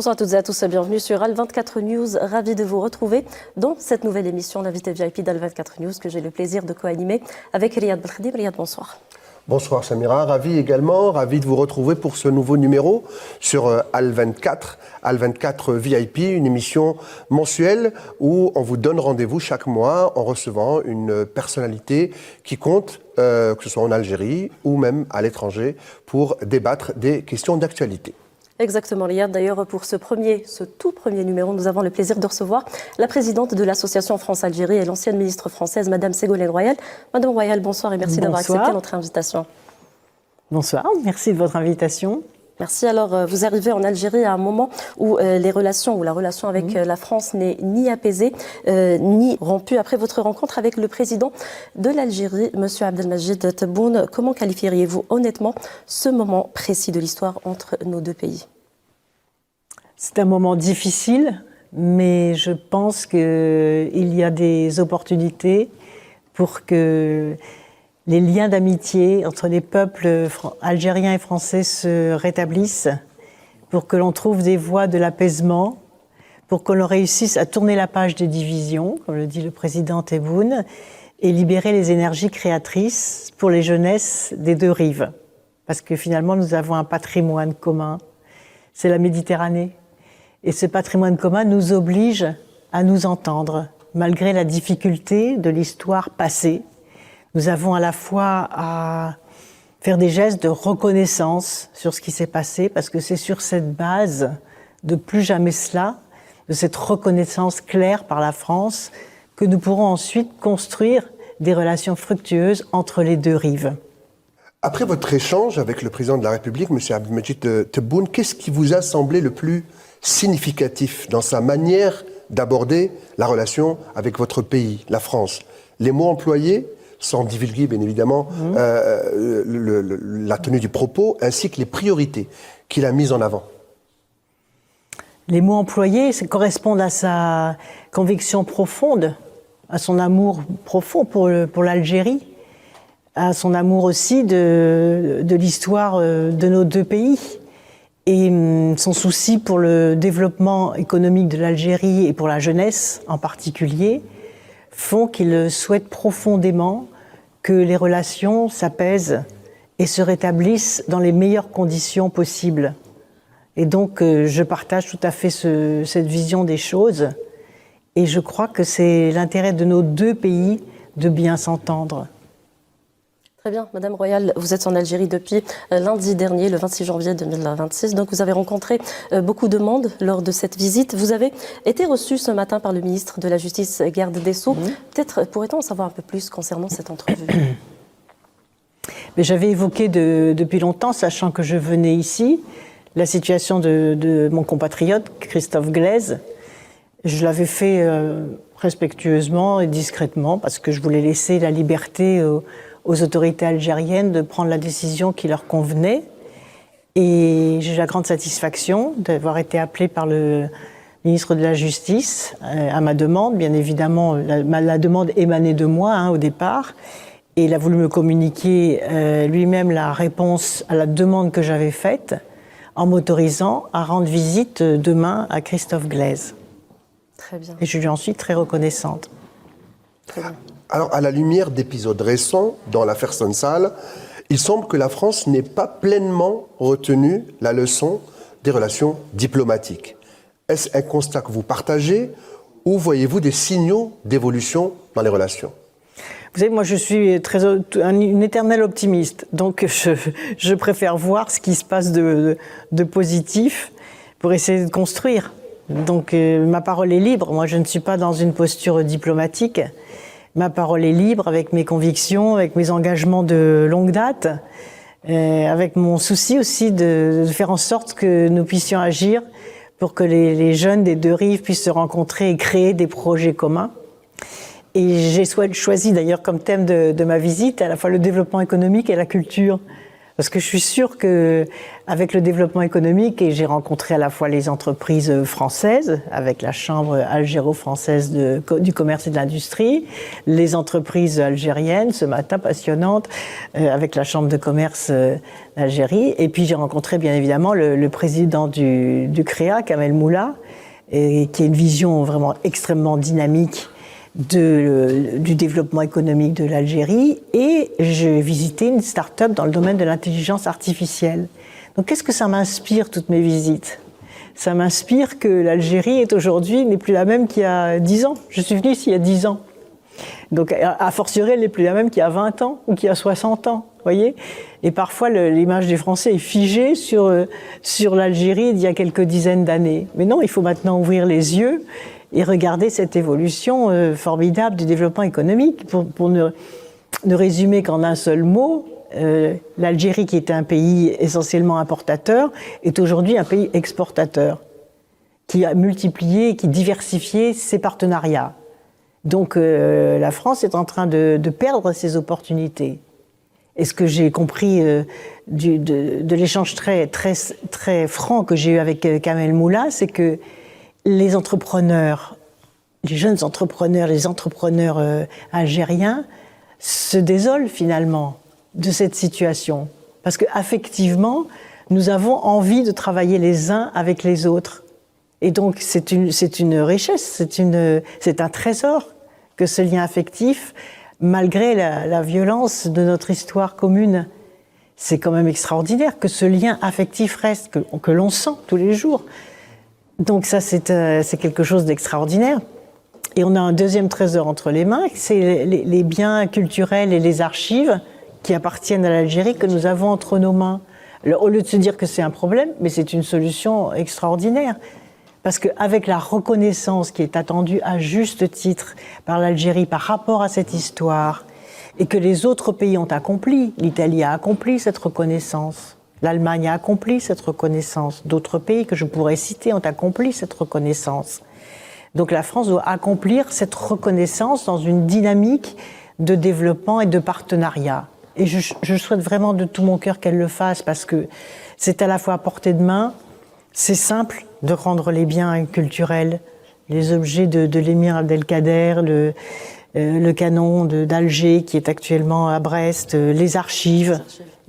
Bonsoir à toutes et à tous, bienvenue sur Al24 News. Ravi de vous retrouver dans cette nouvelle émission, l'invité VIP d'Al24 News, que j'ai le plaisir de co-animer avec Riyad Belkhadim. Riyad, bonsoir. Bonsoir Samira, ravi de vous retrouver pour ce nouveau numéro sur Al24, Al24 VIP, une émission mensuelle où on vous donne rendez-vous chaque mois en recevant une personnalité qui compte, que ce soit en Algérie ou même à l'étranger, pour débattre des questions d'actualité. Exactement, Riyad. D'ailleurs, pour ce tout premier numéro, nous avons le plaisir de recevoir la présidente de l'association France-Algérie et l'ancienne ministre française, Madame Ségolène Royal. Madame Royal, bonsoir et merci d'avoir accepté notre invitation. Bonsoir, merci de votre invitation. Merci. Alors, vous arrivez en Algérie à un moment où la relation avec la France n'est ni apaisée, ni rompue. Après votre rencontre avec le président de l'Algérie, M. Abdelmajid Tebboune, comment qualifieriez-vous honnêtement ce moment précis de l'histoire entre nos deux pays? C'est un moment difficile, mais je pense qu'il y a des opportunités pour que les liens d'amitié entre les peuples algériens et français se rétablissent, pour que l'on trouve des voies de l'apaisement, pour que l'on réussisse à tourner la page des divisions, comme le dit le président Tebboune, et libérer les énergies créatrices pour les jeunesses des deux rives. Parce que finalement, nous avons un patrimoine commun, c'est la Méditerranée. Et ce patrimoine commun nous oblige à nous entendre, malgré la difficulté de l'histoire passée. Nous avons à la fois à faire des gestes de reconnaissance sur ce qui s'est passé, parce que c'est sur cette base de plus jamais cela, de cette reconnaissance claire par la France, que nous pourrons ensuite construire des relations fructueuses entre les deux rives. Après votre échange avec le président de la République, M. Abdelmajid Tebboune, qu'est-ce qui vous a semblé le plus significatif dans sa manière d'aborder la relation avec votre pays, la France? Les mots employés, sans divulguer bien évidemment la tenue du propos, ainsi que les priorités qu'il a mises en avant. Les mots employés correspondent à sa conviction profonde, à son amour profond pour l'Algérie, à son amour aussi de l'histoire de nos deux pays, et son souci pour le développement économique de l'Algérie et pour la jeunesse en particulier, font qu'il souhaite profondément que les relations s'apaisent et se rétablissent dans les meilleures conditions possibles. Et donc, je partage tout à fait cette vision des choses, et je crois que c'est l'intérêt de nos deux pays de bien s'entendre. Très bien. Madame Royal, vous êtes en Algérie depuis lundi dernier, le 26 janvier 2026. Donc, vous avez rencontré beaucoup de monde lors de cette visite. Vous avez été reçu ce matin par le ministre de la Justice, garde des Sceaux. Peut-être pourrait-on en savoir un peu plus concernant cette entrevue? Mais j'avais évoqué depuis longtemps, sachant que je venais ici, la situation de mon compatriote, Christophe Glaise. Je l'avais fait respectueusement et discrètement, parce que je voulais laisser la liberté aux autorités algériennes de prendre la décision qui leur convenait. Et j'ai eu la grande satisfaction d'avoir été appelée par le ministre de la Justice à ma demande. Bien évidemment, la demande émanait de moi au départ. Et il a voulu me communiquer lui-même la réponse à la demande que j'avais faite, en m'autorisant à rendre visite demain à Christophe Glaise. Très bien. Et je lui en suis très reconnaissante. Très bien. Alors, à la lumière d'épisodes récents dans l'affaire Sonsal, il semble que la France n'ait pas pleinement retenu la leçon des relations diplomatiques. Est-ce un constat que vous partagez ou voyez-vous des signaux d'évolution dans les relations? Vous savez, moi je suis une éternelle optimiste, donc je préfère voir ce qui se passe de positif pour essayer de construire. Donc ma parole est libre, moi je ne suis pas dans une posture diplomatique. Ma parole est libre avec mes convictions, avec mes engagements de longue date, avec mon souci aussi de faire en sorte que nous puissions agir pour que les jeunes des deux rives puissent se rencontrer et créer des projets communs. Et j'ai choisi d'ailleurs comme thème de ma visite à la fois le développement économique et la culture, Parce que je suis sûre qu'avec le développement économique, et j'ai rencontré à la fois les entreprises françaises, avec la Chambre algéro-française du commerce et de l'industrie, les entreprises algériennes, ce matin passionnantes, avec la Chambre de commerce d'Algérie, et puis j'ai rencontré bien évidemment le président du CREA, Kamel Moula, qui a une vision vraiment extrêmement dynamique du développement économique de l'Algérie, et j'ai visité une start-up dans le domaine de l'intelligence artificielle. Donc qu'est-ce que ça m'inspire, toutes mes visites? Ça m'inspire que l'Algérie est aujourd'hui n'est plus la même qu'il y a 10 ans. Je suis venue ici il y a 10 ans. Donc a fortiori, elle n'est plus la même qu'il y a 20 ans ou qu'il y a 60 ans. Voyez, et parfois l'image des Français est figée sur l'Algérie d'il y a quelques dizaines d'années. Mais non, il faut maintenant ouvrir les yeux et regarder cette évolution formidable du développement économique. Pour ne résumer qu'en un seul mot, l'Algérie, qui était un pays essentiellement importateur, est aujourd'hui un pays exportateur, qui a multiplié, qui diversifié ses partenariats. Donc la France est en train de perdre ses opportunités. Et ce que j'ai compris de l'échange très, très, très franc que j'ai eu avec Kamel Moula, c'est que les entrepreneurs, les jeunes entrepreneurs, les entrepreneurs algériens se désolent finalement de cette situation. Parce qu'affectivement, nous avons envie de travailler les uns avec les autres. Et donc c'est une richesse, c'est un trésor que ce lien affectif, malgré la violence de notre histoire commune. C'est quand même extraordinaire que ce lien affectif reste, que l'on sent tous les jours. Donc ça, c'est quelque chose d'extraordinaire. Et on a un deuxième trésor entre les mains, c'est les biens culturels et les archives qui appartiennent à l'Algérie que nous avons entre nos mains. Alors, au lieu de se dire que c'est un problème, mais c'est une solution extraordinaire. Parce qu'avec la reconnaissance qui est attendue à juste titre par l'Algérie par rapport à cette histoire, et que les autres pays ont accompli, l'Italie a accompli cette reconnaissance, l'Allemagne a accompli cette reconnaissance, d'autres pays que je pourrais citer ont accompli cette reconnaissance. Donc la France doit accomplir cette reconnaissance dans une dynamique de développement et de partenariat. Et je souhaite vraiment de tout mon cœur qu'elle le fasse, parce que c'est à la fois à portée de main, c'est simple de rendre les biens culturels, les objets de l'émir Abdelkader, le canon d'Alger qui est actuellement à Brest, les archives,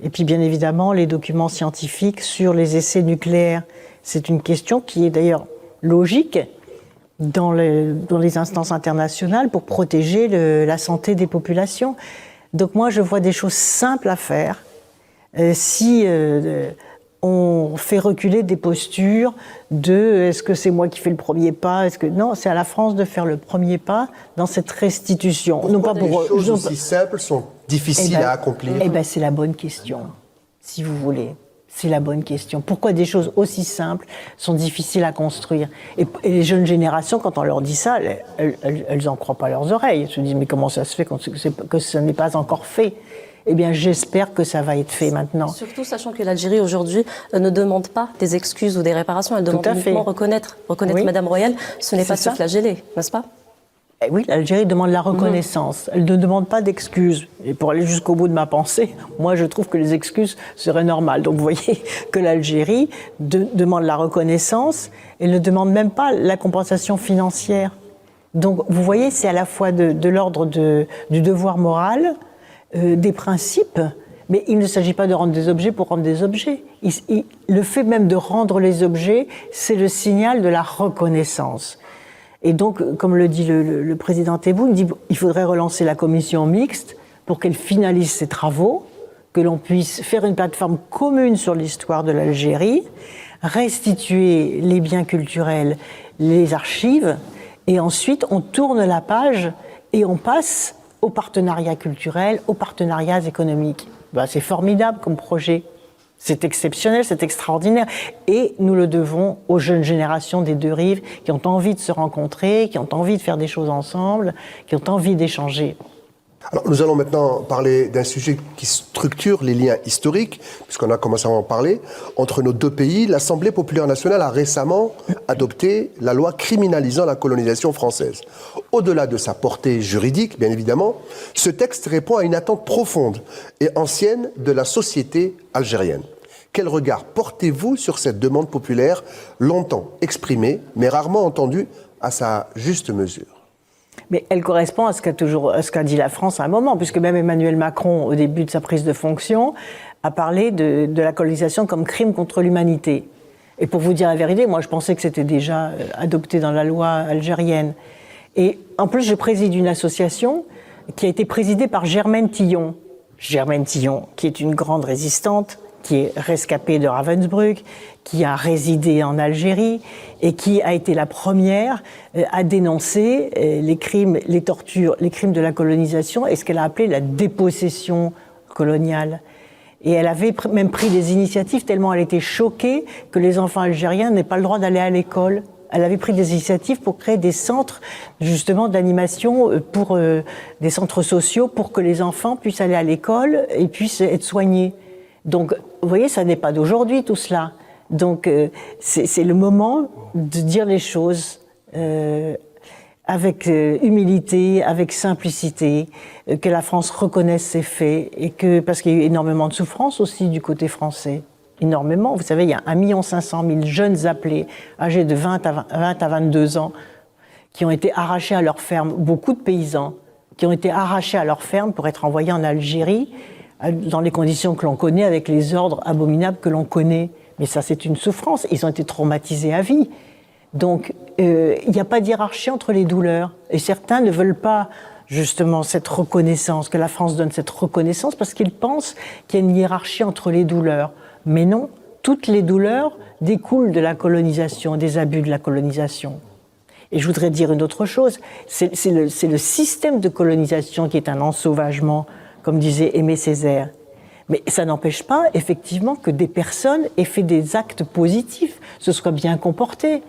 et puis bien évidemment les documents scientifiques sur les essais nucléaires. C'est une question qui est d'ailleurs logique dans les instances internationales pour protéger la santé des populations. Donc moi je vois des choses simples à faire si on fait reculer des postures de est-ce que c'est moi qui fais le premier pas, non, c'est à la France de faire le premier pas dans cette restitution. Pourquoi des choses aussi simples sont difficiles à accomplir? Eh bien, c'est la bonne question, si vous voulez. C'est la bonne question. Pourquoi des choses aussi simples sont difficiles à construire? Et les jeunes générations, quand on leur dit ça, elles n'en croient pas leurs oreilles. Elles se disent, mais comment ça se fait que ce n'est pas encore fait? Eh bien, j'espère que ça va être fait maintenant. Surtout sachant que l'Algérie, aujourd'hui, ne demande pas des excuses ou des réparations. Elle demande uniquement reconnaître oui. Madame Royal. Ce n'est pas se flageller, n'est-ce pas? Oui, l'Algérie demande la reconnaissance. Elle ne demande pas d'excuses. Et pour aller jusqu'au bout de ma pensée, moi, je trouve que les excuses seraient normales. Donc, vous voyez que l'Algérie demande la reconnaissance. Elle ne demande même pas la compensation financière. Donc, vous voyez, c'est à la fois de l'ordre du devoir moral, des principes, mais il ne s'agit pas de rendre des objets pour rendre des objets. Le fait même de rendre les objets, c'est le signal de la reconnaissance. Et donc, comme le dit le président Tebboune, il dit qu'il faudrait relancer la commission mixte pour qu'elle finalise ses travaux, que l'on puisse faire une plateforme commune sur l'histoire de l'Algérie, restituer les biens culturels, les archives, et ensuite on tourne la page et on passe aux partenariats culturels, aux partenariats économiques. Ben, c'est formidable comme projet. C'est exceptionnel, c'est extraordinaire. Et nous le devons aux jeunes générations des deux rives qui ont envie de se rencontrer, qui ont envie de faire des choses ensemble, qui ont envie d'échanger. Alors, nous allons maintenant parler d'un sujet qui structure les liens historiques, puisqu'on a commencé à en parler, entre nos deux pays. L'Assemblée populaire nationale a récemment adopté la loi criminalisant la colonisation française. Au-delà de sa portée juridique, bien évidemment, ce texte répond à une attente profonde et ancienne de la société algérienne. Quel regard portez-vous sur cette demande populaire, longtemps exprimée, mais rarement entendue à sa juste mesure ? Mais elle correspond à ce qu'a dit la France à un moment, puisque même Emmanuel Macron, au début de sa prise de fonction, a parlé de la colonisation comme crime contre l'humanité. Et pour vous dire la vérité, moi je pensais que c'était déjà adopté dans la loi algérienne. Et en plus, je préside une association qui a été présidée par Germaine Tillon. Germaine Tillon, qui est une grande résistante, qui est rescapée de Ravensbrück, qui a résidé en Algérie et qui a été la première à dénoncer les crimes, les tortures, les crimes de la colonisation et ce qu'elle a appelé la dépossession coloniale. Et elle avait même pris des initiatives tellement elle était choquée que les enfants algériens n'aient pas le droit d'aller à l'école. Elle avait pris des initiatives pour créer des centres, justement, d'animation, pour des centres sociaux, pour que les enfants puissent aller à l'école et puissent être soignés. Donc, vous voyez, ça n'est pas d'aujourd'hui, tout cela. Donc, c'est le moment de dire les choses avec humilité, avec simplicité, que la France reconnaisse ses faits, et parce qu'il y a eu énormément de souffrance aussi du côté français. Énormément. Vous savez, il y a 1 500 000 jeunes appelés, âgés de 20 à 22 ans, qui ont été arrachés à leur ferme, beaucoup de paysans, qui ont été arrachés à leur ferme pour être envoyés en Algérie, dans les conditions que l'on connaît, avec les ordres abominables que l'on connaît. Mais ça, c'est une souffrance. Ils ont été traumatisés à vie. Donc, il n'y a pas de hiérarchie entre les douleurs. Et certains ne veulent pas, justement, cette reconnaissance, que la France donne cette reconnaissance, parce qu'ils pensent qu'il y a une hiérarchie entre les douleurs. Mais non, toutes les douleurs découlent de la colonisation, des abus de la colonisation. Et je voudrais dire une autre chose, c'est le système de colonisation qui est un ensauvagement, comme disait Aimé Césaire. Mais ça n'empêche pas, effectivement, que des personnes aient fait des actes positifs, se soient bien comportés.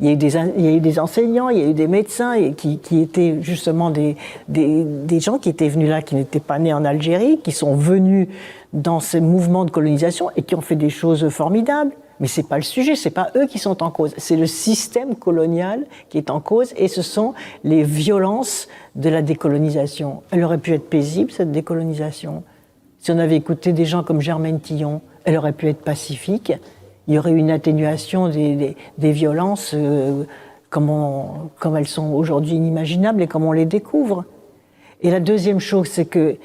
Il y a eu des enseignants, il y a eu des médecins qui étaient justement des gens qui étaient venus là, qui n'étaient pas nés en Algérie, qui sont venus dans ces mouvements de colonisation et qui ont fait des choses formidables. Mais c'est pas le sujet, c'est pas eux qui sont en cause. C'est le système colonial qui est en cause et ce sont les violences de la décolonisation. Elle aurait pu être paisible, cette décolonisation. Si on avait écouté des gens comme Germaine Tillon, elle aurait pu être pacifique. Il y aurait eu une atténuation des violences comme elles sont aujourd'hui inimaginables et comme on les découvre. Et la deuxième chose, c'est qu'il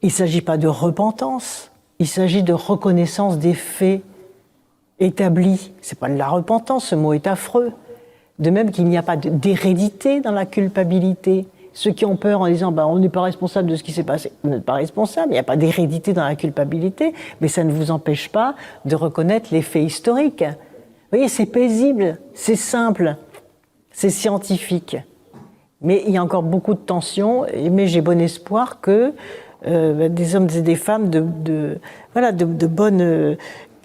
ne s'agit pas de repentance, il s'agit de reconnaissance des faits établis. Ce n'est pas de la repentance, ce mot est affreux. De même qu'il n'y a pas d'hérédité dans la culpabilité. Ceux qui ont peur en disant on n'est pas responsable de ce qui s'est passé, vous n'êtes pas responsable, il n'y a pas d'hérédité dans la culpabilité, mais ça ne vous empêche pas de reconnaître les faits historiques. Vous voyez, c'est paisible, c'est simple, c'est scientifique. Mais il y a encore beaucoup de tensions, mais j'ai bon espoir que des hommes et des femmes de bonnes,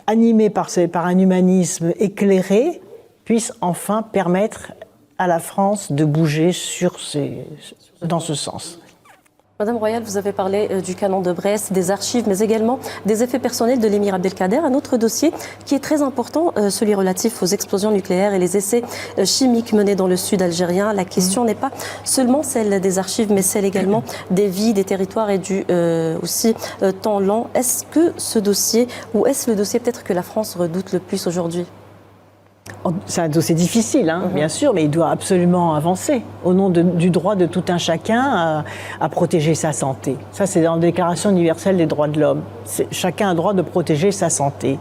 animés par un humanisme éclairé, puissent enfin permettre à la France de bouger dans ce sens. Madame Royal, vous avez parlé du canon de Brest, des archives, mais également des effets personnels de l'émir Abdelkader. Un autre dossier qui est très important, celui relatif aux explosions nucléaires et les essais chimiques menés dans le sud algérien. La question n'est pas seulement celle des archives, mais celle également des vies, des territoires et du aussi temps lent. Est-ce que ce dossier, ou est-ce le dossier peut-être que la France redoute le plus aujourd'hui ? C'est un dossier difficile, bien sûr, mais il doit absolument avancer au nom du droit de tout un chacun à protéger sa santé. Ça, c'est dans la Déclaration universelle des droits de l'homme. Chacun a le droit de protéger sa santé.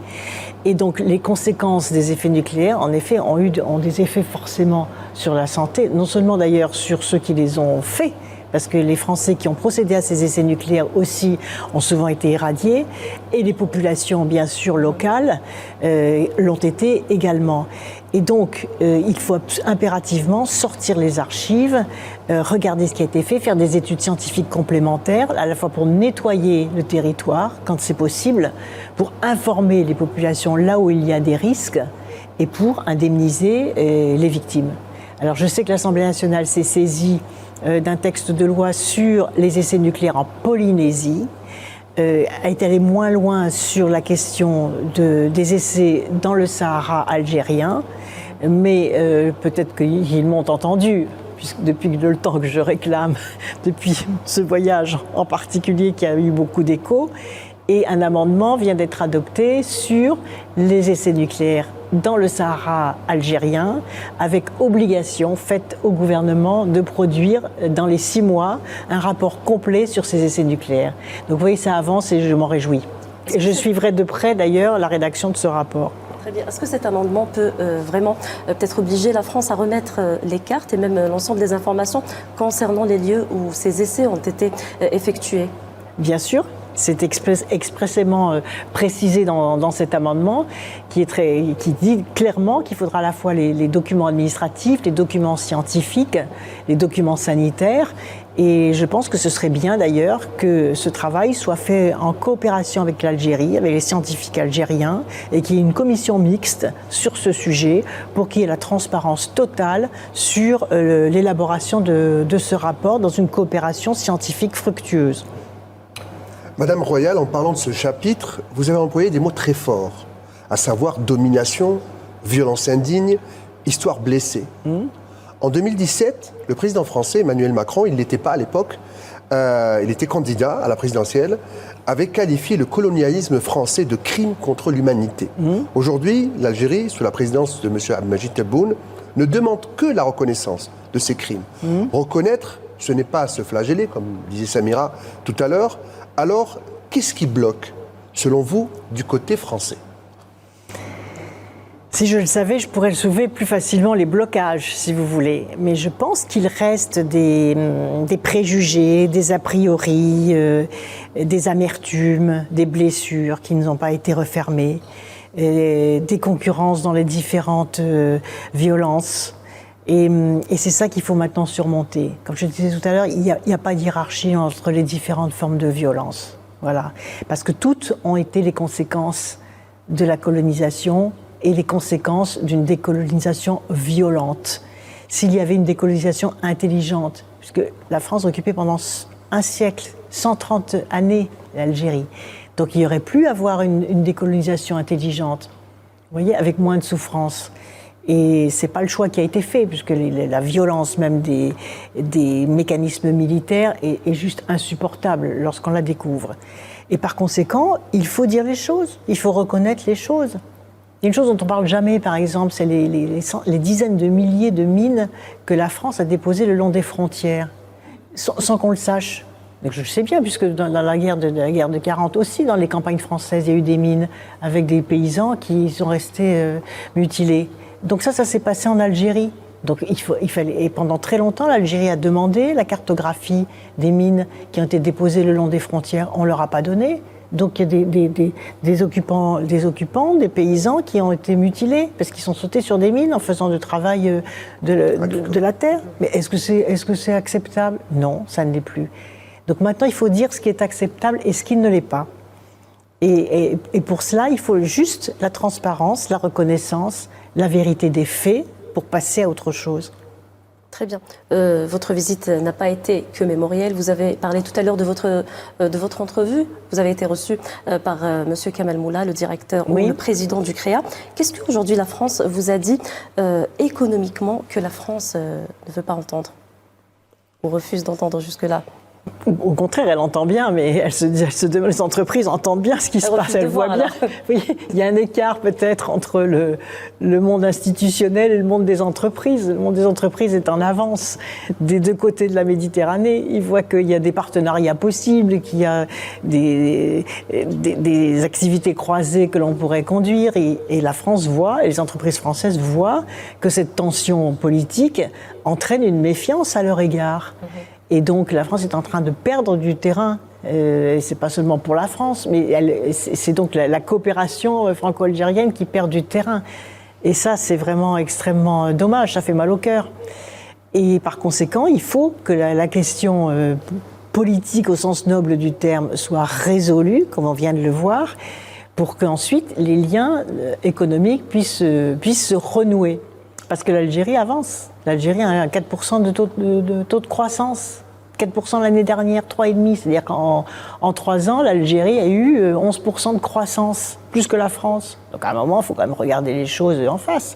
Et donc, les conséquences des effets nucléaires, en effet, ont des effets forcément sur la santé, non seulement d'ailleurs sur ceux qui les ont faits, parce que les Français qui ont procédé à ces essais nucléaires aussi ont souvent été irradiés, et les populations, bien sûr, locales l'ont été également. Et donc, il faut impérativement sortir les archives, regarder ce qui a été fait, faire des études scientifiques complémentaires, à la fois pour nettoyer le territoire, quand c'est possible, pour informer les populations là où il y a des risques, et pour indemniser les victimes. Alors, je sais que l'Assemblée nationale s'est saisie d'un texte de loi sur les essais nucléaires en Polynésie, a été allé moins loin sur la question des essais dans le Sahara algérien, mais peut-être qu'ils m'ont entendu, puisque depuis le temps que je réclame, depuis ce voyage en particulier qui a eu beaucoup d'écho, et un amendement vient d'être adopté sur les essais nucléaires dans le Sahara algérien, avec obligation faite au gouvernement de produire dans les 6 mois un rapport complet sur ces essais nucléaires. Donc vous voyez, ça avance et je m'en réjouis. Et je suivrai de près d'ailleurs la rédaction de ce rapport. Très bien. Est-ce que cet amendement peut vraiment peut-être obliger la France à remettre les cartes et même l'ensemble des informations concernant les lieux où ces essais ont été effectués? Bien sûr. C'est expressément précisé dans cet amendement qui dit clairement qu'il faudra à la fois les documents administratifs, les documents scientifiques, les documents sanitaires. Et je pense que ce serait bien d'ailleurs que ce travail soit fait en coopération avec l'Algérie, avec les scientifiques algériens, et qu'il y ait une commission mixte sur ce sujet pour qu'il y ait la transparence totale sur l'élaboration de ce rapport dans une coopération scientifique fructueuse. Madame Royal, en parlant de ce chapitre, vous avez employé des mots très forts, à savoir domination, violence indigne, histoire blessée. En 2017, le président français Emmanuel Macron, il n'était pas à l'époque, il était candidat à la présidentielle, avait qualifié le colonialisme français de crime contre l'humanité. Aujourd'hui, l'Algérie, sous la présidence de M. Abdelmadjid Tebboune, ne demande que la reconnaissance de ces crimes. Reconnaître, ce n'est pas se flageller, comme disait Samira tout à l'heure. Alors, qu'est-ce qui bloque, selon vous, du côté français ? Si je le savais, je pourrais le soulever plus facilement, les blocages, si vous voulez. Mais je pense qu'il reste des préjugés, des a priori, des amertumes, des blessures qui n'ont pas été refermées, des concurrences dans les différentes violences. Et c'est ça qu'il faut maintenant surmonter. Comme je disais tout à l'heure, il n'y a pas de hiérarchie entre les différentes formes de violence. Voilà. Parce que toutes ont été les conséquences de la colonisation et les conséquences d'une décolonisation violente. S'il y avait une décolonisation intelligente, puisque la France occupait pendant un siècle, 130 années, l'Algérie. Donc il n'y aurait plus à avoir une décolonisation intelligente, vous voyez, avec moins de souffrance. Et c'est pas le choix qui a été fait, puisque la violence même des mécanismes militaires est juste insupportable lorsqu'on la découvre. Et par conséquent, il faut dire les choses, il faut reconnaître les choses. Il y a une chose dont on parle jamais, par exemple, c'est les dizaines de milliers de mines que la France a déposées le long des frontières, sans qu'on le sache. Donc je sais bien, puisque dans la guerre de 40 aussi, dans les campagnes françaises, il y a eu des mines avec des paysans qui sont restés mutilés. Donc ça s'est passé en Algérie. Donc il fallait, et pendant très longtemps, l'Algérie a demandé la cartographie des mines qui ont été déposées le long des frontières. On ne leur a pas donné. Donc il y a des occupants, des paysans qui ont été mutilés parce qu'ils sont sautés sur des mines en faisant du travail de la terre. Mais est-ce que c'est acceptable ? Non, ça ne l'est plus. Donc maintenant, il faut dire ce qui est acceptable et ce qui ne l'est pas. Et pour cela, il faut juste la transparence, la reconnaissance, la vérité des faits pour passer à autre chose. Très bien. Votre visite n'a pas été que mémorielle. Vous avez parlé tout à l'heure de votre entrevue. Vous avez été reçu par M. Kamal Moula, le directeur ou le président du CREA. Qu'est-ce qu'aujourd'hui la France vous a dit économiquement que la France ne veut pas entendre ou refuse d'entendre jusque-là ? Au contraire, elle entend bien, mais les entreprises entendent bien ce qui se passe, elles voient bien. Oui, il y a un écart peut-être entre le monde institutionnel et le monde des entreprises. Le monde des entreprises est en avance des deux côtés de la Méditerranée. Ils voient qu'il y a des partenariats possibles, qu'il y a des activités croisées que l'on pourrait conduire. Et la France voit, et les entreprises françaises voient que cette tension politique entraîne une méfiance à leur égard. Et donc la France est en train de perdre du terrain. C'est pas seulement pour la France, mais c'est donc la coopération franco-algérienne qui perd du terrain. Et ça, c'est vraiment extrêmement dommage, ça fait mal au cœur. Et par conséquent, il faut que la question politique au sens noble du terme soit résolue, comme on vient de le voir, pour qu'ensuite les liens économiques puissent se renouer. Parce que l'Algérie avance. L'Algérie a 4% de taux de croissance. 4% l'année dernière, 3,5%. C'est-à-dire qu'en 3 ans, l'Algérie a eu 11% de croissance, plus que la France. Donc à un moment, il faut quand même regarder les choses en face.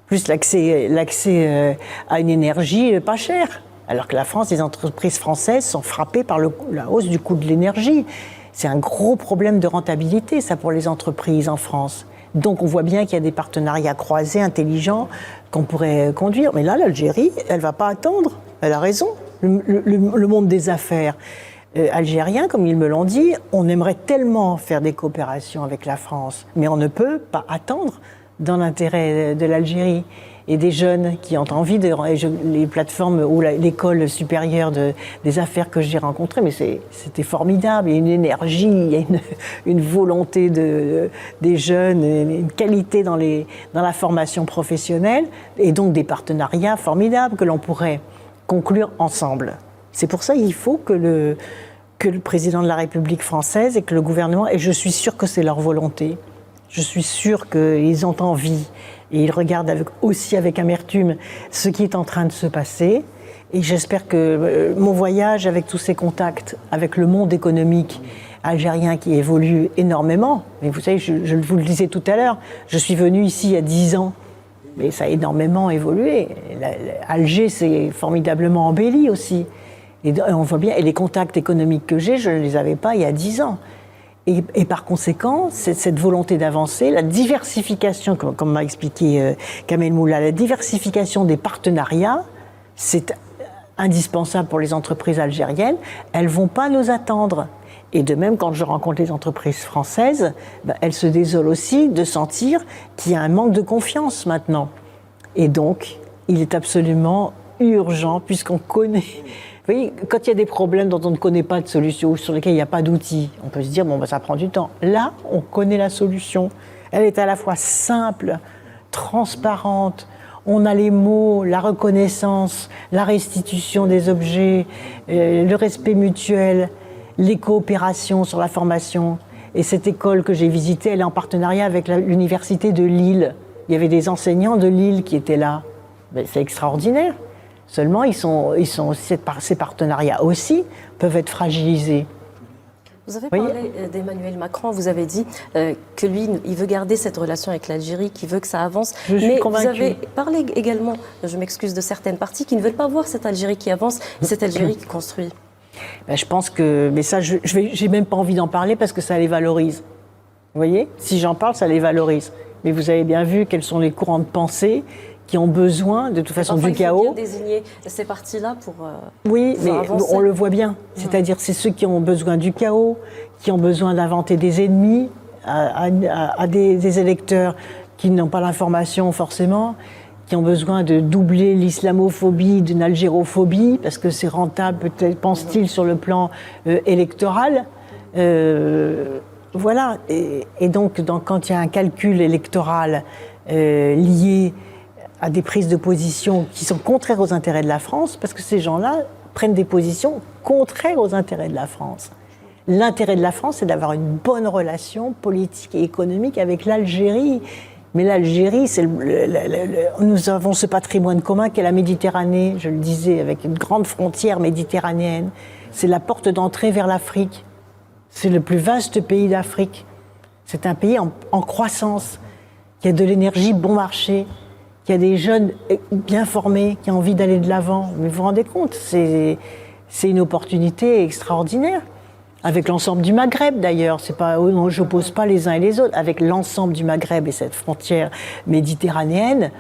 Plus l'accès à une énergie pas chère. Alors que la France, les entreprises françaises sont frappées par la hausse du coût de l'énergie. C'est un gros problème de rentabilité, ça, pour les entreprises en France. Donc on voit bien qu'il y a des partenariats croisés, intelligents, qu'on pourrait conduire. Mais là, l'Algérie, elle ne va pas attendre. Elle a raison. Le monde des affaires algérien, comme ils me l'ont dit, on aimerait tellement faire des coopérations avec la France, mais on ne peut pas attendre dans l'intérêt de l'Algérie. Et des jeunes qui ont envie les plateformes ou l'école supérieure des affaires que j'ai rencontrées, mais c'était formidable. Il y a une énergie, il y a une volonté des jeunes, une qualité dans la formation professionnelle, et donc des partenariats formidables que l'on pourrait conclure ensemble. C'est pour ça qu'il faut que le président de la République française et que le gouvernement, et je suis sûre que c'est leur volonté, je suis sûre qu'ils ont envie, et ils regardent aussi avec amertume ce qui est en train de se passer. Et j'espère que mon voyage, avec tous ces contacts, avec le monde économique algérien qui évolue énormément, mais vous savez, je vous le disais tout à l'heure, je suis venue ici il y a 10 ans, mais ça a énormément évolué. Alger s'est formidablement embelli aussi. Et on voit bien, et les contacts économiques que j'ai, je ne les avais pas il y a 10 ans. Et par conséquent, cette volonté d'avancer, la diversification, comme m'a expliqué Kamel Moula, la diversification des partenariats, c'est indispensable pour les entreprises algériennes. Elles ne vont pas nous attendre. Et de même, quand je rencontre les entreprises françaises, elles se désolent aussi de sentir qu'il y a un manque de confiance maintenant. Et donc, il est absolument urgent, puisqu'on connaît... Vous voyez, quand il y a des problèmes dont on ne connaît pas de solution, ou sur lesquels il n'y a pas d'outils, on peut se dire, ça prend du temps. Là, on connaît la solution. Elle est à la fois simple, transparente, on a les mots, la reconnaissance, la restitution des objets, le respect mutuel, les coopérations sur la formation. Et cette école que j'ai visitée, elle est en partenariat avec l'université de Lille. Il y avait des enseignants de Lille qui étaient là. C'est extraordinaire. Seulement, ces partenariats aussi peuvent être fragilisés. Vous avez parlé d'Emmanuel Macron, vous avez dit que lui, il veut garder cette relation avec l'Algérie, qu'il veut que ça avance. Je suis convaincue. Vous avez parlé également, je m'excuse, de certaines parties qui ne veulent pas voir cette Algérie qui avance, cette Algérie qui construit. Je pense que... Mais ça, j'ai même pas envie d'en parler parce que ça les valorise. Vous voyez ? Si j'en parle, ça les valorise. Mais vous avez bien vu quels sont les courants de pensée qui ont besoin, de toute façon, du chaos. Il faut bien désigner ces partis-là pour oui, mais avancer. On le voit bien. C'est-à-dire, c'est ceux qui ont besoin du chaos, qui ont besoin d'inventer des ennemis à des électeurs qui n'ont pas l'information forcément, qui ont besoin de doubler l'islamophobie d'une algérophobie, parce que c'est rentable, peut-être, pense-t-il, sur le plan électoral. Voilà. Et donc, quand il y a un calcul électoral lié à des prises de position qui sont contraires aux intérêts de la France, parce que ces gens-là prennent des positions contraires aux intérêts de la France. L'intérêt de la France, c'est d'avoir une bonne relation politique et économique avec l'Algérie. Mais l'Algérie, nous avons ce patrimoine commun qu'est la Méditerranée, je le disais, avec une grande frontière méditerranéenne. C'est la porte d'entrée vers l'Afrique. C'est le plus vaste pays d'Afrique. C'est un pays en croissance, qui a de l'énergie bon marché, qui a des jeunes bien formés, qui ont envie d'aller de l'avant. Mais vous vous rendez compte, c'est une opportunité extraordinaire. Avec l'ensemble du Maghreb d'ailleurs, c'est pas, je n'oppose pas les uns et les autres, avec l'ensemble du Maghreb et cette frontière méditerranéenne,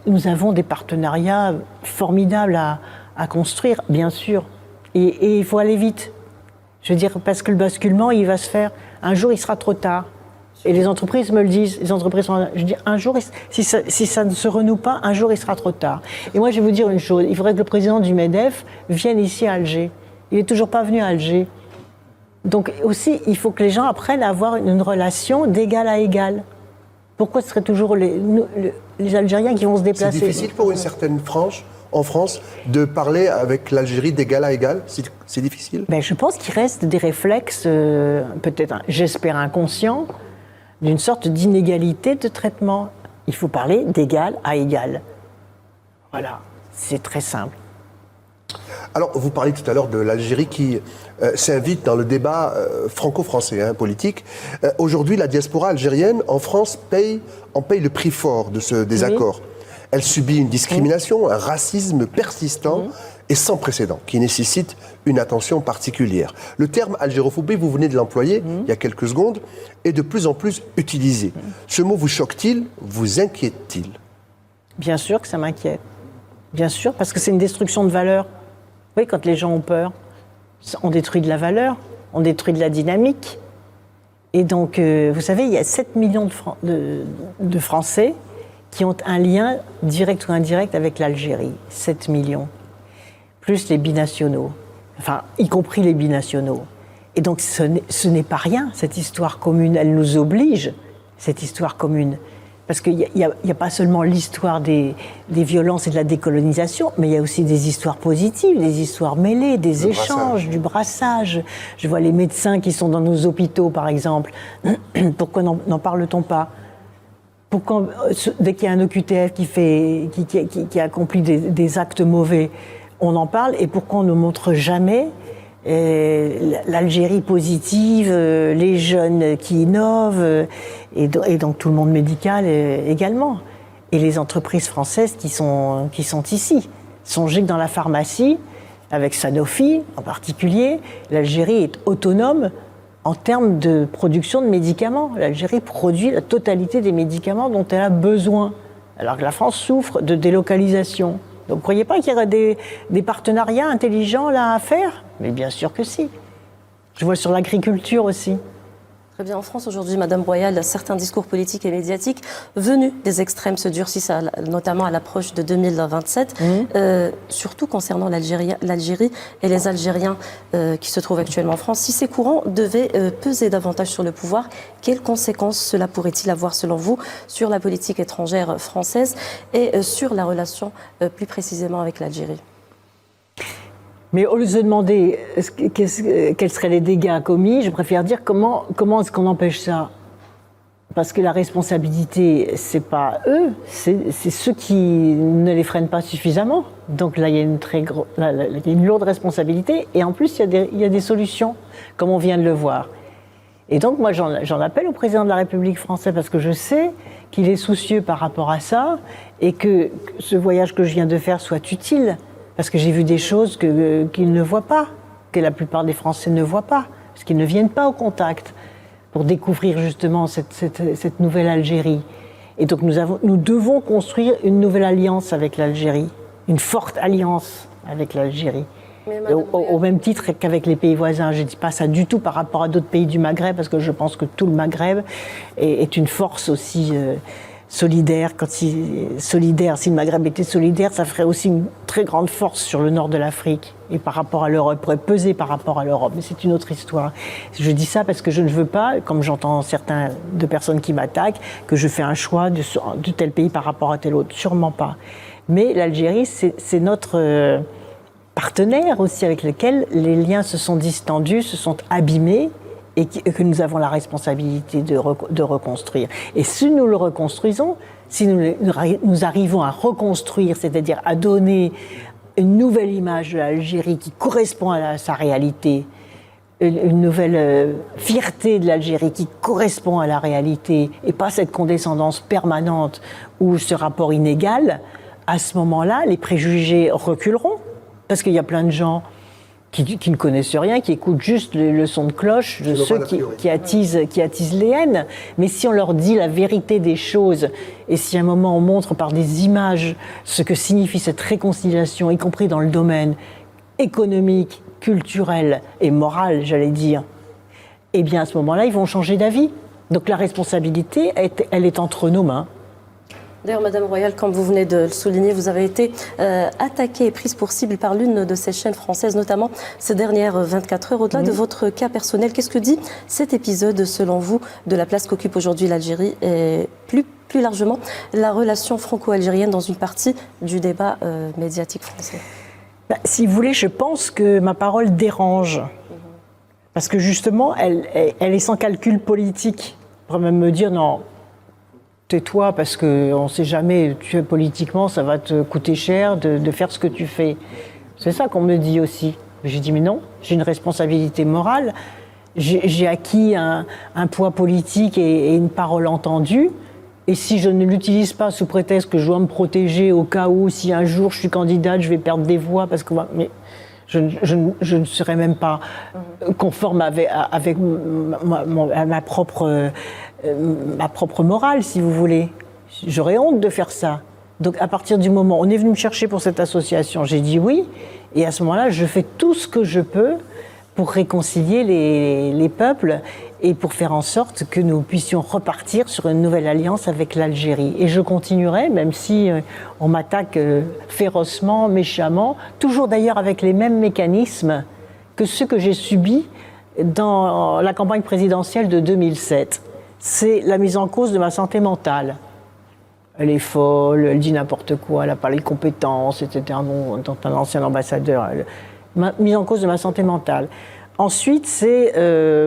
nous avons des partenariats formidables à construire, bien sûr. Et il faut aller vite. Je veux dire, parce que le basculement, il va se faire. Un jour, il sera trop tard. Et les entreprises me le disent. Je dis, un jour, si ça ne se renoue pas, un jour, il sera trop tard. Et moi, je vais vous dire une chose. Il faudrait que le président du MEDEF vienne ici à Alger. Il n'est toujours pas venu à Alger. Donc aussi, il faut que les gens apprennent à avoir une relation d'égal à égal. Pourquoi ce serait toujours les Algériens qui vont se déplacer ? C'est difficile pour une certaine frange en France de parler avec l'Algérie d'égal à égal. C'est difficile. Je pense qu'il reste des réflexes, peut-être, j'espère inconscients, d'une sorte d'inégalité de traitement. Il faut parler d'égal à égal. Voilà. C'est très simple. Alors, vous parliez tout à l'heure de l'Algérie qui s'invite dans le débat franco-français, politique. Aujourd'hui, la diaspora algérienne en France en paye le prix fort de ce désaccord. Elle subit une discrimination, un racisme persistant et sans précédent, qui nécessite une attention particulière. Le terme algérophobie, vous venez de l'employer il y a quelques secondes, est de plus en plus utilisé. Ce mot vous choque-t-il, vous inquiète-t-il? Bien sûr que ça m'inquiète. Bien sûr, parce que c'est une destruction de valeur. Oui, quand les gens ont peur, on détruit de la valeur, on détruit de la dynamique. Et donc, vous savez, il y a 7 millions de Français qui ont un lien direct ou indirect avec l'Algérie. 7 millions. Plus les binationaux. Enfin, y compris les binationaux. Et donc, ce n'est pas rien, cette histoire commune. Elle nous oblige, cette histoire commune. Parce qu'il n'y a pas seulement l'histoire des violences et de la décolonisation, mais il y a aussi des histoires positives, des histoires mêlées, des échanges, du brassage. Je vois les médecins qui sont dans nos hôpitaux, par exemple. Pourquoi n'en parle-t-on pas? Pourquoi, dès qu'il y a un OQTF qui accomplit des actes mauvais, on en parle? Et pourquoi on ne montre jamais l'Algérie positive, les jeunes qui innovent, et donc tout le monde médical également. Et les entreprises françaises qui sont ici. Songez que dans la pharmacie, avec Sanofi en particulier, l'Algérie est autonome en termes de production de médicaments. L'Algérie produit la totalité des médicaments dont elle a besoin, alors que la France souffre de délocalisation. Donc vous ne croyez pas qu'il y aurait des partenariats intelligents là à faire? Mais bien sûr que si. Je vois sur l'agriculture aussi. Très bien. En France, aujourd'hui, Madame Royal, certains discours politiques et médiatiques venus des extrêmes se durcissent, notamment à l'approche de 2027, surtout concernant l'Algérie et les Algériens qui se trouvent actuellement en France. Si ces courants devaient peser davantage sur le pouvoir, quelles conséquences cela pourrait-il avoir, selon vous, sur la politique étrangère française et sur la relation plus précisément avec l'Algérie? Mais au lieu de se demander quels seraient les dégâts commis, je préfère dire comment est-ce qu'on empêche ça? Parce que la responsabilité, c'est pas eux, c'est ceux qui ne les freinent pas suffisamment. Donc là, il y a une lourde responsabilité, et en plus, il y a des solutions, comme on vient de le voir. Et donc moi, j'en appelle au président de la République française, parce que je sais qu'il est soucieux par rapport à ça, et que ce voyage que je viens de faire soit utile. Parce que j'ai vu des choses qu'ils ne voient pas, que la plupart des Français ne voient pas, parce qu'ils ne viennent pas au contact pour découvrir justement cette nouvelle Algérie. Et donc nous devons construire une nouvelle alliance avec l'Algérie, une forte alliance avec l'Algérie. Au même titre qu'avavec les pays voisins. Je ne dis pas ça du tout par rapport à d'autres pays du Maghreb, parce que je pense que tout le Maghreb est une force aussi solidaire. Si le Maghreb était solidaire, ça ferait aussi une très grande force sur le nord de l'Afrique. Et par rapport à l'Europe, pourrait peser par rapport à l'Europe. Mais c'est une autre histoire. Je dis ça parce que je ne veux pas, comme j'entends certaines de personnes qui m'attaquent, que je fais un choix de tel pays par rapport à tel autre. Sûrement pas. Mais l'Algérie, c'est notre partenaire aussi, avec lequel les liens se sont distendus, se sont abîmés, et que nous avons la responsabilité de reconstruire. Et si nous le reconstruisons, si nous arrivons à reconstruire, c'est-à-dire à donner une nouvelle image de l'Algérie qui correspond à sa réalité, une nouvelle fierté de l'Algérie qui correspond à la réalité, et pas cette condescendance permanente ou ce rapport inégal, à ce moment-là, les préjugés reculeront. Parce qu'il y a plein de gens qui ne connaissent rien, qui écoutent juste le son de cloche de ceux qui attisent les haines. Mais si on leur dit la vérité des choses, et si à un moment on montre par des images ce que signifie cette réconciliation, y compris dans le domaine économique, culturel et moral, j'allais dire, eh bien à ce moment-là, ils vont changer d'avis. Donc la responsabilité, elle est entre nos mains. D'ailleurs, Madame Royal, comme vous venez de le souligner, vous avez été attaquée et prise pour cible par l'une de ces chaînes françaises, notamment ces dernières 24 heures. Au-delà de votre cas personnel, qu'est-ce que dit cet épisode, selon vous, de la place qu'occupe aujourd'hui l'Algérie et plus largement la relation franco-algérienne dans une partie du débat médiatique français? Si vous voulez, je pense que ma parole dérange. Parce que justement, elle est sans calcul politique. On pourrait même me dire, non, tais-toi parce qu'on ne sait jamais, politiquement, ça va te coûter cher de faire ce que tu fais. C'est ça qu'on me dit aussi. J'ai dit, mais non, j'ai une responsabilité morale. J'ai acquis un poids politique et une parole entendue. Et si je ne l'utilise pas sous prétexte que je dois me protéger au cas où, si un jour je suis candidate, je vais perdre des voix, parce que mais je ne serai même pas conforme avec ma propre morale, si vous voulez. J'aurais honte de faire ça. Donc à partir du moment où on est venu me chercher pour cette association, j'ai dit oui. Et à ce moment-là, je fais tout ce que je peux pour réconcilier les peuples et pour faire en sorte que nous puissions repartir sur une nouvelle alliance avec l'Algérie. Et je continuerai, même si on m'attaque férocement, méchamment, toujours d'ailleurs avec les mêmes mécanismes que ceux que j'ai subis dans la campagne présidentielle de 2007. C'est la mise en cause de ma santé mentale. Elle est folle, elle dit n'importe quoi, elle n'a pas les compétences, etc. Bon, dans un ancien ambassadeur, mise en cause de ma santé mentale. Ensuite, c'est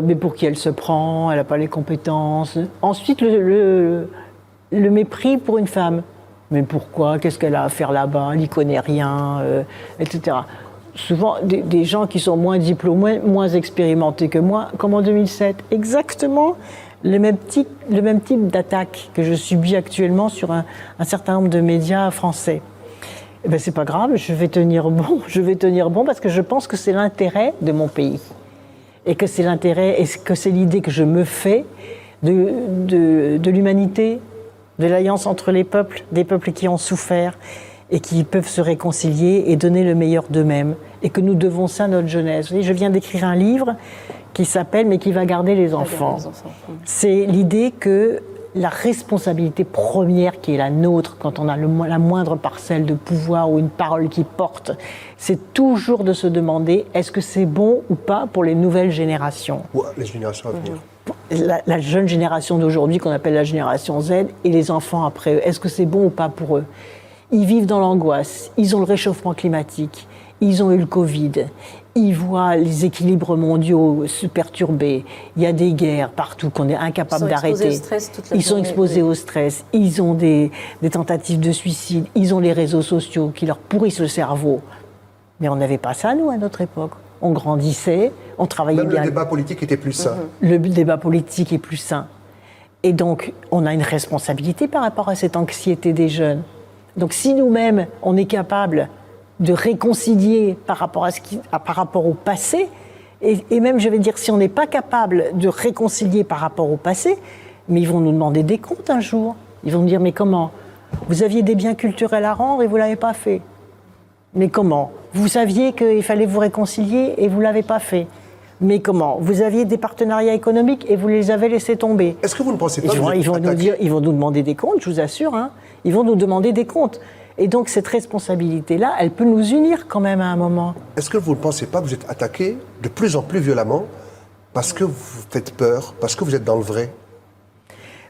mais pour qui elle se prend, elle n'a pas les compétences. Ensuite, le mépris pour une femme. Mais pourquoi? Qu'est-ce qu'elle a à faire là-bas? Elle n'y connaît rien, etc. Souvent, des gens qui sont moins diplômés, moins expérimentés que moi, comme en 2007. Exactement le même type d'attaque que je subis actuellement sur un certain nombre de médias français. Eh bien, c'est pas grave, je vais tenir bon parce que je pense que c'est l'intérêt de mon pays. Et que c'est l'intérêt, et que c'est l'idée que je me fais de l'humanité, de l'alliance entre les peuples, des peuples qui ont souffert et qui peuvent se réconcilier et donner le meilleur d'eux-mêmes. Et que nous devons ça à notre jeunesse. Vous voyez, je viens d'écrire un livre qui s'appelle « Mais qui va garder les enfants ». C'est l'idée que la responsabilité première qui est la nôtre quand on a la moindre parcelle de pouvoir ou une parole qui porte, c'est toujours de se demander est-ce que c'est bon ou pas pour les nouvelles générations. Ou les générations à venir. La jeune génération d'aujourd'hui qu'on appelle la génération Z et les enfants après eux, est-ce que c'est bon ou pas pour eux? Ils vivent dans l'angoisse, ils ont le réchauffement climatique, ils ont eu le Covid, ils voient les équilibres mondiaux se perturber, il y a des guerres partout qu'on est incapable d'arrêter. Ils sont exposés au stress, ils ont des tentatives de suicide, ils ont les réseaux sociaux qui leur pourrissent le cerveau. Mais on n'avait pas ça, nous, à notre époque. On grandissait, on travaillait bien. Même le débat politique était plus sain. Le débat politique est plus sain. Et donc, on a une responsabilité par rapport à cette anxiété des jeunes. Donc, si nous-mêmes, on est capable de réconcilier par rapport au passé, et même, je vais dire, si on n'est pas capable de réconcilier par rapport au passé, mais ils vont nous demander des comptes un jour. Ils vont nous dire, mais comment? Vous aviez des biens culturels à rendre et vous ne l'avez pas fait. Mais comment? Vous saviez qu'il fallait vous réconcilier et vous ne l'avez pas fait. Mais comment? Vous aviez des partenariats économiques et vous les avez laissés tomber. Est-ce que vous ne pensez pas ils vont nous demander des comptes, je vous assure. Hein. Ils vont nous demander des comptes. Et donc cette responsabilité-là, elle peut nous unir quand même à un moment. Est-ce que vous ne pensez pas que vous êtes attaqué de plus en plus violemment parce que vous faites peur, parce que vous êtes dans le vrai?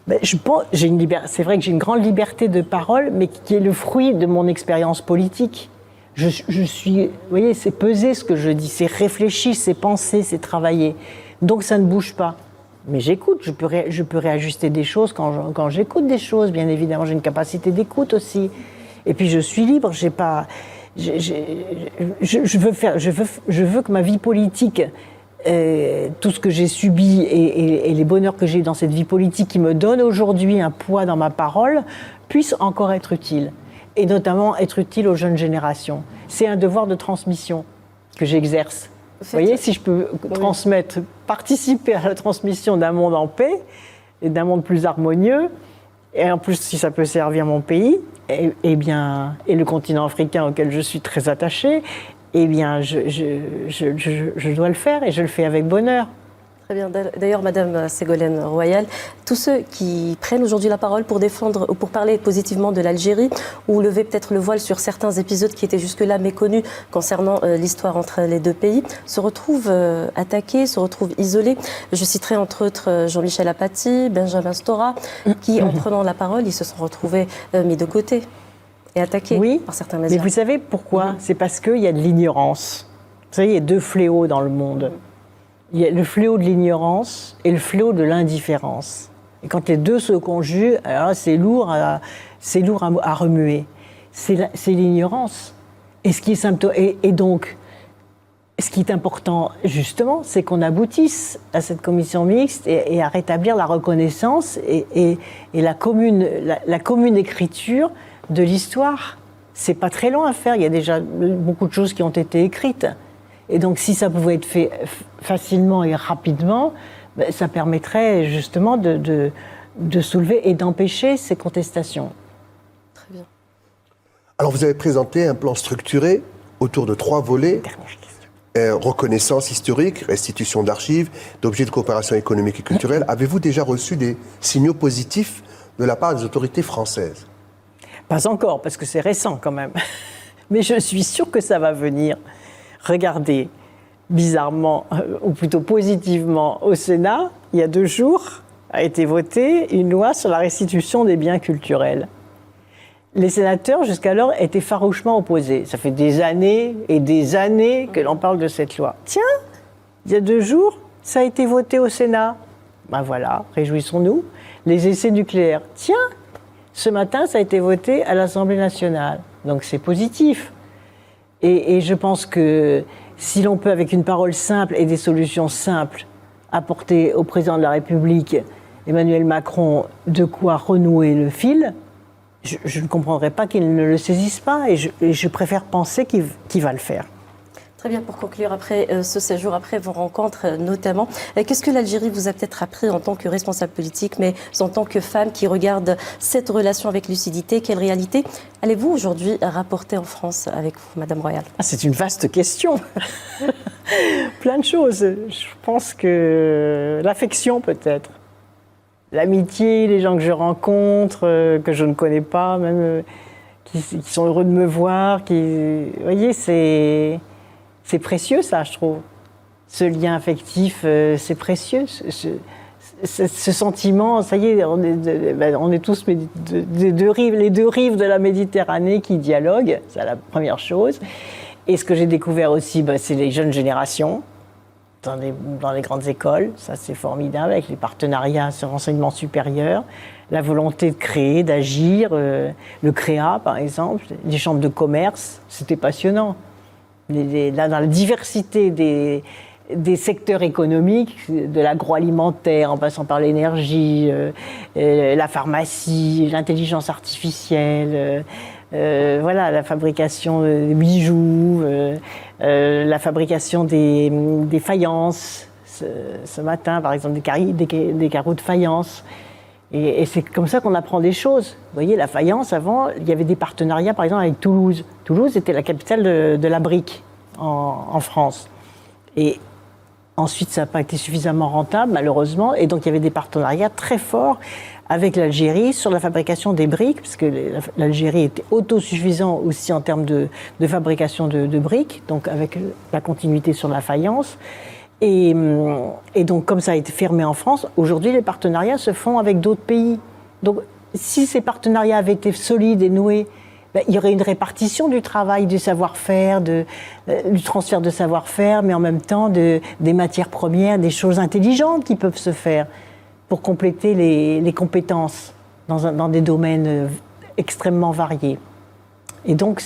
Ben, je pense, c'est vrai que j'ai une grande liberté de parole, mais qui est le fruit de mon expérience politique. Je suis, vous voyez, c'est pesé ce que je dis, c'est réfléchi, c'est pensé, c'est travaillé. Donc ça ne bouge pas. Mais j'écoute, je peux réajuster des choses quand j'écoute des choses, bien évidemment, j'ai une capacité d'écoute aussi. Et puis je suis libre, je veux que ma vie politique, tout ce que j'ai subi et les bonheurs que j'ai dans cette vie politique qui me donne aujourd'hui un poids dans ma parole, puisse encore être utile. Et notamment être utile aux jeunes générations. C'est un devoir de transmission que j'exerce. Vous voyez, si je peux transmettre, participer à la transmission d'un monde en paix et d'un monde plus harmonieux, et en plus si ça peut servir mon pays, et le continent africain auquel je suis très attachée, eh bien je dois le faire et je le fais avec bonheur. Très bien. D'ailleurs, Madame Ségolène Royal, tous ceux qui prennent aujourd'hui la parole pour défendre ou pour parler positivement de l'Algérie ou lever peut-être le voile sur certains épisodes qui étaient jusque-là méconnus concernant l'histoire entre les deux pays, se retrouvent attaqués, se retrouvent isolés. Je citerai entre autres Jean-Michel Apathy, Benjamin Stora, qui en prenant la parole, ils se sont retrouvés mis de côté et attaqués par certains médias. Mais vous savez pourquoi? C'est parce qu'il y a de l'ignorance. Vous savez, il y a deux fléaux dans le monde. Il y a le fléau de l'ignorance et le fléau de l'indifférence. Et quand les deux se conjuguent, alors c'est lourd à remuer. C'est l'ignorance. Et ce qui est et donc, ce qui est important, justement, c'est qu'on aboutisse à cette commission mixte et à rétablir la reconnaissance et la commune écriture de l'histoire. C'est pas très long à faire, il y a déjà beaucoup de choses qui ont été écrites. Et donc, si ça pouvait être fait facilement et rapidement, ça permettrait justement de soulever et d'empêcher ces contestations. Très bien. Alors, vous avez présenté un plan structuré autour de 3 volets. Dernière question. Reconnaissance historique, restitution d'archives, d'objets de coopération économique et culturelle. Avez-vous déjà reçu des signaux positifs de la part des autorités françaises ? Pas encore, parce que c'est récent quand même. Mais je suis sûre que ça va venir. Regardez, bizarrement, ou plutôt positivement, au Sénat, il y a 2 jours, a été votée une loi sur la restitution des biens culturels. Les sénateurs, jusqu'alors, étaient farouchement opposés. Ça fait des années et des années que l'on parle de cette loi. Tiens, il y a 2 jours, ça a été voté au Sénat. Ben voilà, réjouissons-nous. Les essais nucléaires. Tiens, ce matin, ça a été voté à l'Assemblée nationale. Donc c'est positif. Et je pense que si l'on peut, avec une parole simple et des solutions simples, apporter au président de la République, Emmanuel Macron, de quoi renouer le fil, je ne comprendrais pas qu'il ne le saisisse pas. Et je préfère penser qu'il va le faire. Très bien, pour conclure, après ce séjour, après vos rencontres notamment, qu'est-ce que l'Algérie vous a peut-être appris en tant que responsable politique, mais en tant que femme qui regarde cette relation avec lucidité? Quelle réalité allez-vous aujourd'hui rapporter en France avec vous, Madame Royal? C'est une vaste question. Plein de choses. Je pense que l'affection peut-être. L'amitié, les gens que je rencontre, que je ne connais pas, même qui sont heureux de me voir. Vous voyez, c'est précieux, ça, je trouve. Ce lien affectif, c'est précieux. Ce sentiment, ça y est, on est tous les 2 rives de la Méditerranée qui dialoguent, c'est la première chose. Et ce que j'ai découvert aussi, c'est les jeunes générations dans les grandes écoles. Ça, c'est formidable, avec les partenariats sur l'enseignement supérieur, la volonté de créer, d'agir. Le CREA, par exemple, les chambres de commerce, c'était passionnant. Là, dans la diversité des secteurs économiques, de l'agroalimentaire, en passant par l'énergie, la pharmacie, l'intelligence artificielle, voilà, la fabrication des bijoux, la fabrication des faïences. Ce matin, par exemple, des carreaux de faïence. Et c'est comme ça qu'on apprend des choses. Vous voyez, la faïence, avant, il y avait des partenariats, par exemple, avec Toulouse. Toulouse était la capitale de la brique en France. Et ensuite, ça n'a pas été suffisamment rentable, malheureusement. Et donc, il y avait des partenariats très forts avec l'Algérie sur la fabrication des briques, parce que l'Algérie était autosuffisant aussi en termes de fabrication de briques, donc avec la continuité sur la faïence. Et donc, comme ça a été fermé en France, aujourd'hui, les partenariats se font avec d'autres pays. Donc, si ces partenariats avaient été solides et noués, il y aurait une répartition du travail, du savoir-faire, du transfert de savoir-faire, mais en même temps des matières premières, des choses intelligentes qui peuvent se faire pour compléter les compétences dans des domaines extrêmement variés. Et donc,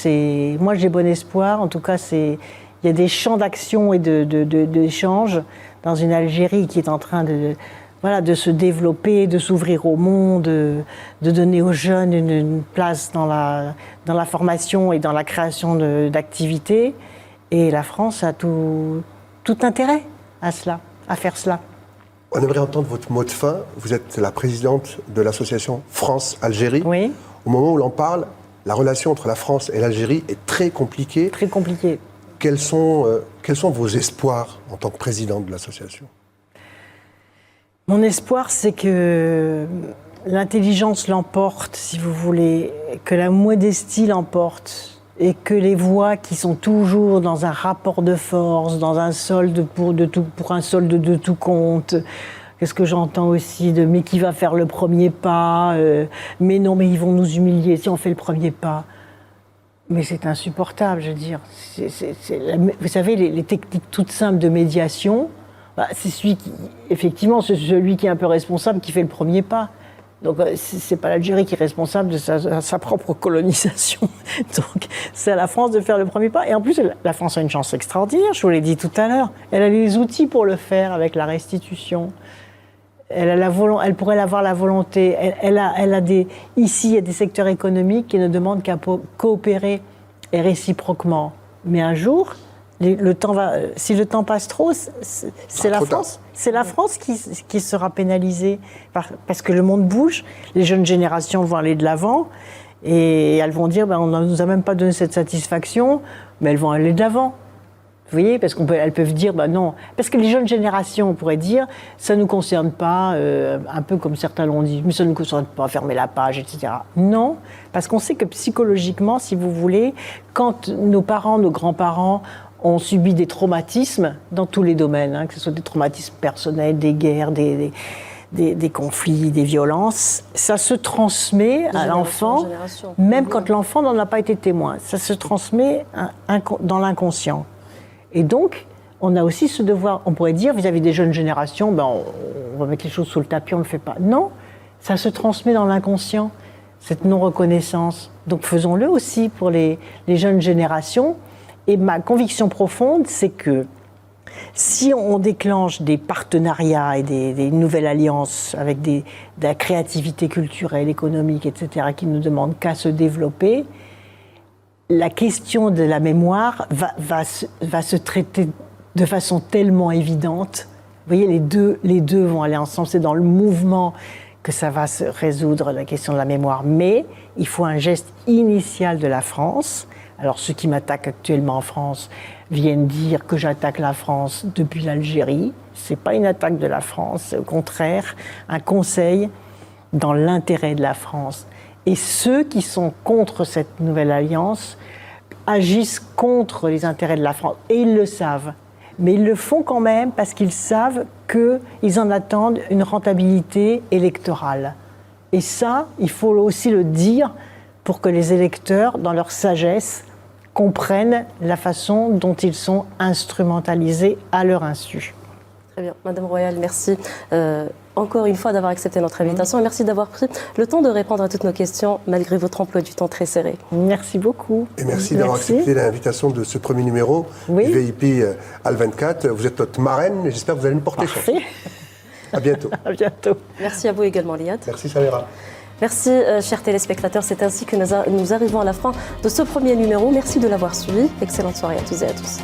moi, j'ai bon espoir. En tout cas, il y a des champs d'action et d'échange dans une Algérie qui est en train de se développer, de s'ouvrir au monde, de donner aux jeunes une place dans la formation et dans la création d'activités. Et la France a tout intérêt à faire cela. On aimerait entendre votre mot de fin. Vous êtes la présidente de l'association France-Algérie. Oui. Au moment où l'on parle, la relation entre la France et l'Algérie est très compliquée. Très compliquée. Quels sont vos espoirs en tant que présidente de l'association ? Mon espoir, c'est que l'intelligence l'emporte, si vous voulez, que la modestie l'emporte, et que les voix qui sont toujours dans un rapport de force, dans un solde pour un solde de tout compte. Qu'est-ce que j'entends aussi de « mais qui va faire le premier pas » mais non, mais ils vont nous humilier si on fait le premier pas. Mais c'est insupportable, je veux dire. Vous savez, les techniques toutes simples de médiation, C'est celui qui, effectivement, c'est celui qui est un peu responsable qui fait le premier pas. Donc, c'est pas l'Algérie qui est responsable de sa propre colonisation. Donc, c'est à la France de faire le premier pas. Et en plus, la France a une chance extraordinaire, je vous l'ai dit tout à l'heure. Elle a les outils pour le faire avec la restitution. Elle pourrait avoir la volonté. Ici, il y a des secteurs économiques qui ne demandent qu'à coopérer et réciproquement. Mais un jour, si le temps passe trop, c'est la France. C'est la France qui sera pénalisée parce que le monde bouge. Les jeunes générations vont aller de l'avant et elles vont dire on ne nous a même pas donné cette satisfaction, mais elles vont aller de l'avant. Vous voyez, parce qu'elles peuvent dire non. Parce que les jeunes générations, on pourrait dire, ça ne nous concerne pas, un peu comme certains l'ont dit, mais ça ne nous concerne pas, fermer la page, etc. Non, parce qu'on sait que psychologiquement, si vous voulez, quand nos parents, nos grands-parents ont subi des traumatismes dans tous les domaines, que ce soit des traumatismes personnels, des guerres, des conflits, des violences, ça se transmet à l'enfant, même quand l'enfant n'en a pas été témoin. Ça se transmet dans l'inconscient. Et donc, on a aussi ce devoir, on pourrait dire, vis-à-vis des jeunes générations, on va mettre les choses sous le tapis, on ne le fait pas. Non, ça se transmet dans l'inconscient, cette non-reconnaissance. Donc faisons-le aussi pour les jeunes générations. Et ma conviction profonde, c'est que si on déclenche des partenariats et des nouvelles alliances avec de la créativité culturelle, économique, etc., qui ne demandent qu'à se développer, la question de la mémoire va se traiter de façon tellement évidente. Vous voyez, les deux vont aller ensemble. C'est dans le mouvement que ça va se résoudre, la question de la mémoire. Mais il faut un geste initial de la France. Alors, ceux qui m'attaquent actuellement en France viennent dire que j'attaque la France depuis l'Algérie. Ce n'est pas une attaque de la France, c'est au contraire un conseil dans l'intérêt de la France. Et ceux qui sont contre cette nouvelle alliance agissent contre les intérêts de la France. Et ils le savent. Mais ils le font quand même parce qu'ils savent qu'ils en attendent une rentabilité électorale. Et ça, il faut aussi le dire pour que les électeurs, dans leur sagesse, comprennent la façon dont ils sont instrumentalisés à leur insu. Très bien. Madame Royal, merci encore une fois d'avoir accepté notre invitation et merci d'avoir pris le temps de répondre à toutes nos questions malgré votre emploi du temps très serré. Merci beaucoup. Et merci d'avoir accepté l'invitation de ce premier numéro du VIP Al24. Vous êtes notre marraine et j'espère que vous allez nous porter chance. À bientôt. À bientôt. Merci à vous également, Liad. Merci, Samira. Merci, chers téléspectateurs. C'est ainsi que nous arrivons à la fin de ce premier numéro. Merci de l'avoir suivi. Excellente soirée à tous et à tous.